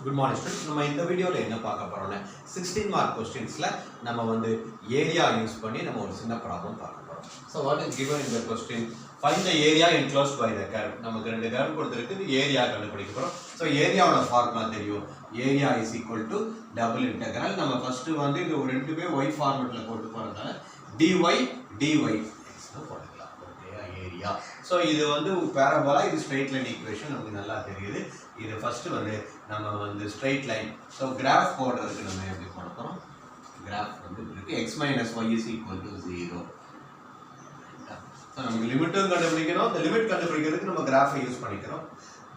Good morning students. நம்ம இந்த வீடியோல என்ன பார்க்க போறோம்னா 16 மார்க் क्वेश्चंसல நம்ம வந்து ஏரியா யூஸ் பண்ணி நம்ம ஒரு சின்ன ப்ராப்ளம் பார்க்க போறோம். So what is given in the question? Find the area enclosed by the curve. நமக்கு ரெண்டு கர்வ் கொடுத்திருக்கு, ஏரியா கண்டுபிடிக்க போறோம். So ஏரியாவோட ஃபார்முலா தெரியும். Area is equal to double integral. நம்ம ஃபர்ஸ்ட் வந்து இது ரெண்டுமே y ஃபார்மட்ல போட்டு போறதால dy dy x னு போடலாம். ஓகேயா ஏரியா. So இது வந்து பாராபோலா, இது ஸ்ட்ரைட் லைன் ஈக்குவேஷன் நமக்கு நல்லா தெரியுது. இது ஃபர்ஸ்ட் வந்து நம்ம வந்து ஸ்ட்ரைட் லைன். ஸோ கிராஃப் போடுறதுக்கு நம்ம எப்படி பண்ண போகிறோம்? கிராஃப் வந்து இருக்கு x minus Y is equal to 0. So நமக்கு லிமிட்டும் கண்டுபிடிக்கணும். இந்த லிமிட் கண்டுபிடிக்கிறதுக்கு நம்ம கிராஃபை யூஸ் பண்ணிக்கிறோம்.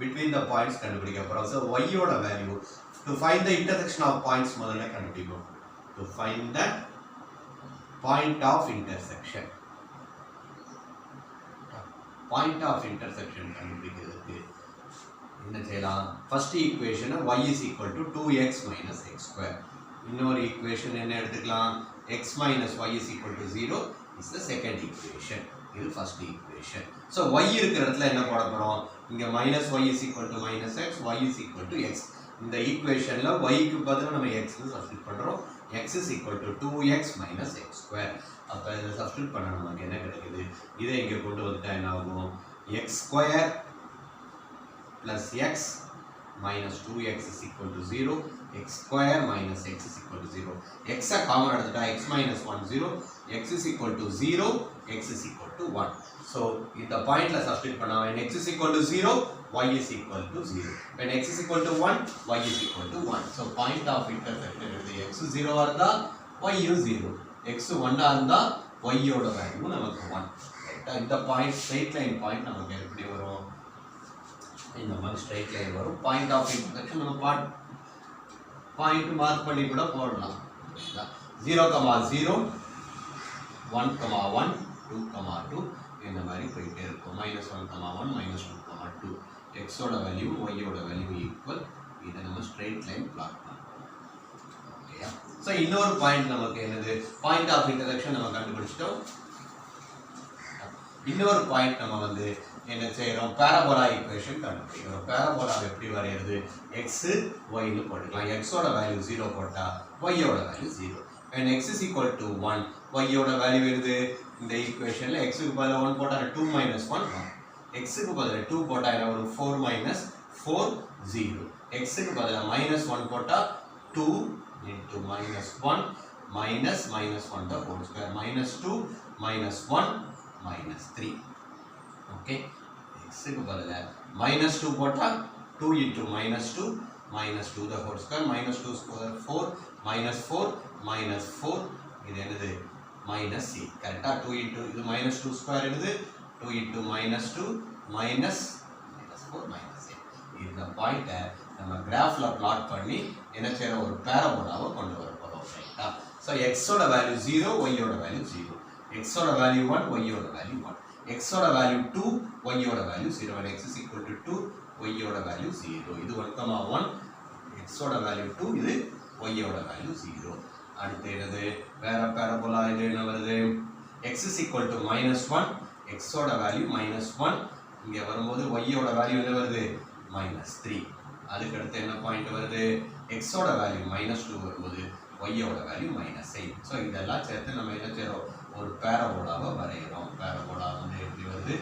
பிட்வீன் த பாயிண்ட்ஸ் கண்டுபிடிக்க போகிறோம். ஸோ ஒய்யோட value to find the intersection of points முதல்ல கண்டுபிடிக்கும். To find the point of intersection. Point of intersection கண்டுபிடிக்கிறதுக்கு என்ன செய்யலாம்? ஃபர்ஸ்ட் ஈக்குவேஷனை y is equal to 2x minus x square. இன்னொரு ஈக்குவேஷன் என்ன எடுத்துக்கலாம்? x minus y is equal to 0 is the second equation. இது ஃபர்ஸ்ட் ஈக்குவேஷன். ஸோ y இருக்கிற இடத்துல என்ன போட போகிறோம்? இங்கே minus y is equal to minus x, y is equal to x. இந்த ஈக்குவேஷனில் yக்கு பதிலாக நம்ம xன்னு சப்ஸ்டிட் பண்ணுறோம். x is equal to 2x minus x square. அப்போ இதை சப்ஸ்டிட் பண்ண நமக்கு என்ன கிடைக்குது? இதை இங்கே கொண்டு வந்துட்டா என்ன ஆகும்? x square plus x minus 2x is equal to 0, x square minus x is equal to 0. x a common எடுத்துட்டா x minus 1 0, x is equal to 0, x is equal to 1. So இந்த பாயிண்ட்ல சப்ஸ்டிட் பண்ணா when x is equal to 0, y is equal to 0. When x is equal to 1, y is equal to 1. So point of intersection is x 0 ஆ இருந்தா y is 0, x 1 ஆ இருந்தா y யோட value நமக்கு 1. ரைட்டா? இந்த point straight line point நமக்கு எப்படி வரும்? இந்த மாதிரி ஸ்ட்ரைட் லைன் வரும். பாயிண்ட் ஆஃப் இன்டர்செக்ஷன் நம்ம பாயிண்ட் மார்க் பண்ணி கூட போடலாம். 0,0 1,1 2,2 இந்த மாதிரி போயிட்டே இருக்கும். -1,1 -2,2 எக்ஸோட வேல்யூ ஒய்யோட வேல்யூ ஈக்குவல். இதை நம்ம ஸ்ட்ரைட் லைன் பிளாட் பண்ணலாம். ஓகேயா? ஸோ இன்னொரு பாயிண்ட் நமக்கு என்னது? பாயிண்ட் ஆஃப் இன்டர்செக்ஷன் நம்ம கண்டுபிடிச்சிட்டோம். இன்னொரு பாயிண்ட் நம்ம வந்து என்ன செய்யறோம்? பாராபோலா ஈக்குவேஷன் கண்டுபிடிக்கிறோம். பாராபோலா எப்படி வரையிறது? x y னு போட்டுக்கலாம். x ஓட வேல்யூ 0 போட்டா y ஓட value 0. when x is equal to 1, y ஓட வேல்யூ வருது இந்த ஈக்குவேஷன்ல x க்கு பதிலா 1 போட்டா 2 minus 1 1. x க்கு பதிலா 2 போட்டா என்ன வரும்? 4 minus 4 0. x க்கு பதிலா -1 போட்டா 2 into -1 minus 1 the whole square. -2 -1 -3. Okay, x-க்கு பதிலா -2 போட்டா 2 into -2 -2 the whole square, -2 square 4 -4 இது என்னது? -8. கரெக்டா? 2 into இது -2 ஸ்கொயர் என்னது? 2 into -2 -4 -8. இந்த பாயிண்ட்டை நம்ம கிராஃப்ல பிளாட் பண்ணி என்ன செய்யறோம்? ஒரு பாராபோலாவை கொண்டு வர போறோம். ரைட்டா? ஸோ எக்ஸோட வேல்யூ 0, ஒய்யோட வேல்யூ 0. எக்ஸோட வேல்யூ 1, ஒய்யோட வேல்யூ 1. x ஓட வேல்யூ 2, y ஓட value 0. when x is equal to 2, y ஓட வேல்யூ 0. இது 1,1, x ஓட வேல்யூ 2, இது y ஓட வேல்யூ 0. அடுத்து என்னது? வேற பாராபோலா இது என்ன வருது? x is equal to -1, x ஓட வேல்யூ -1. இங்க வரும்போது y ஓட வேல்யூ என்ன வருது? -3. அதுக்கு அடுத்து என்ன பாயிண்ட் வருது? x ஓட வேல்யூ -2 வரும்போது y ஓட வேல்யூ -8. ஸோ இதெல்லாம் சேர்த்து நம்ம என்ன செய்றோம்? ஒரு பாராபோலாவை வரைகிறோம். பாராபோலா வந்து எப்படி வருது?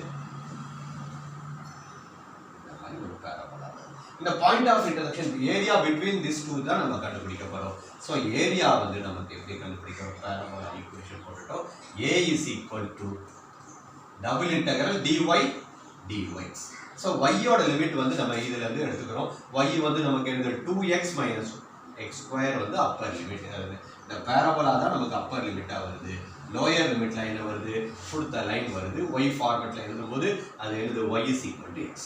இந்த மாதிரி ஒரு பாராபோலா. இந்த point of intersection area between this two தான் நம்ம கண்டுபிடிக்க போறோம். ஸோ ஏரியா வந்து நமக்கு எப்படி கண்டுபிடிக்கிறோம்? பாராபோலா ஈக்குவேஷன் போட்டுட்டோம். a is equal to double integral dy dx. So y யோட லிமிட் வந்து நம்ம இதுல இருந்து எடுத்துக்கிறோம். y வந்து நமக்கு என்னது? 2x minus x square வந்து அப்பர் லிமிட். இந்த பாராபோலா தான் நமக்கு அப்பர் லிமிட்டா வருது. லோயர் லிமிட்ல என்ன வருது? கொடுத்த லைன் வருது. y ஃபார்மட்ல எழுதும்போது அது எழுது y is equal to x.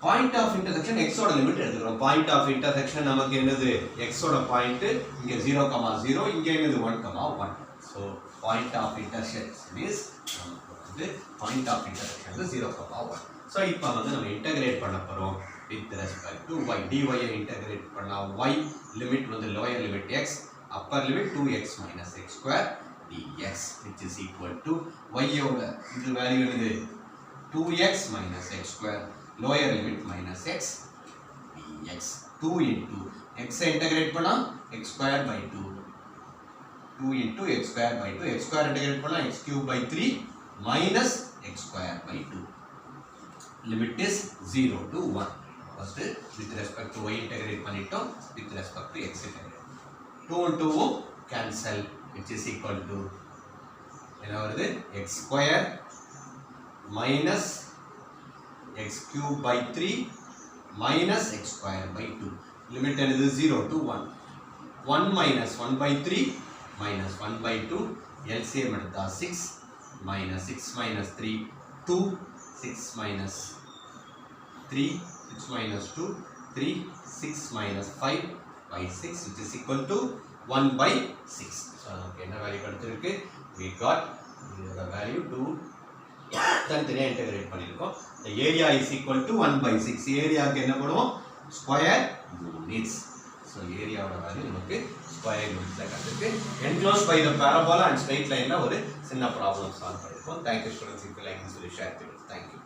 Point of intersection x ஓட லிமிட் எடுத்துக்கிறோம். பாயிண்ட் ஆஃப் இன்டர்செக்ஷன் நமக்கு என்னது? x ஓட பாயிண்ட் இங்க 0,0, இங்க என்னது? 1,1. So point of intersection is நமக்கு வந்து பாயிண்ட் ஆஃப் இன்டர்செக்ஷன் 0,1. ஸோ இப்போ வந்து நம்ம இன்டகிரேட் பண்ண போறோம் with respect to y. dy I integrate பண்ணா y லிமிட் வந்து lower limit x, upper limit 2x minus x square dx, which is equal to y ஓட இது வேல்யூ என்னது? 2x minus x square, lower limit minus x x 2 into x integrate பண்ணா x square by 2 2 into x square by 2 x square integrate பண்ணா x cube by 3 minus x square by 2 limit is 0 to 1 first with respect to y integrate பண்ணிட்டோம் with respect to x integrate 2 into 2 cancel which is equal to என்ன வருது x square minus x cube by 3 minus x square by 2 limit is 0 to 1 1 minus 1 by 3 minus 1 by 2 LCM எடுத்தா 6 minus 6 minus 3 2 6 minus 3 6 minus 2 3 6 minus 5 by 6 which is equal to 1 by 6 so நமக்கு என்ன value கிடைச்சிருக்கு we got the value 2 தனித்தனியா integrate பண்ணிருக்கோம் the area is equal to 1 by 6 ஏரியாக்கு என்ன பண்ணுவோம் square units so area ஓட வேல்யூ நமக்கு ஸ்கொயர் யூனிட்ஸ்ல கிடைச்சிருக்கு enclosed by the parabola and straight line ல ஒரு சின்ன ப்ராப்ளம் சால்வ் பண்ணிருக்கோம் thank you students if you like this video share it thank you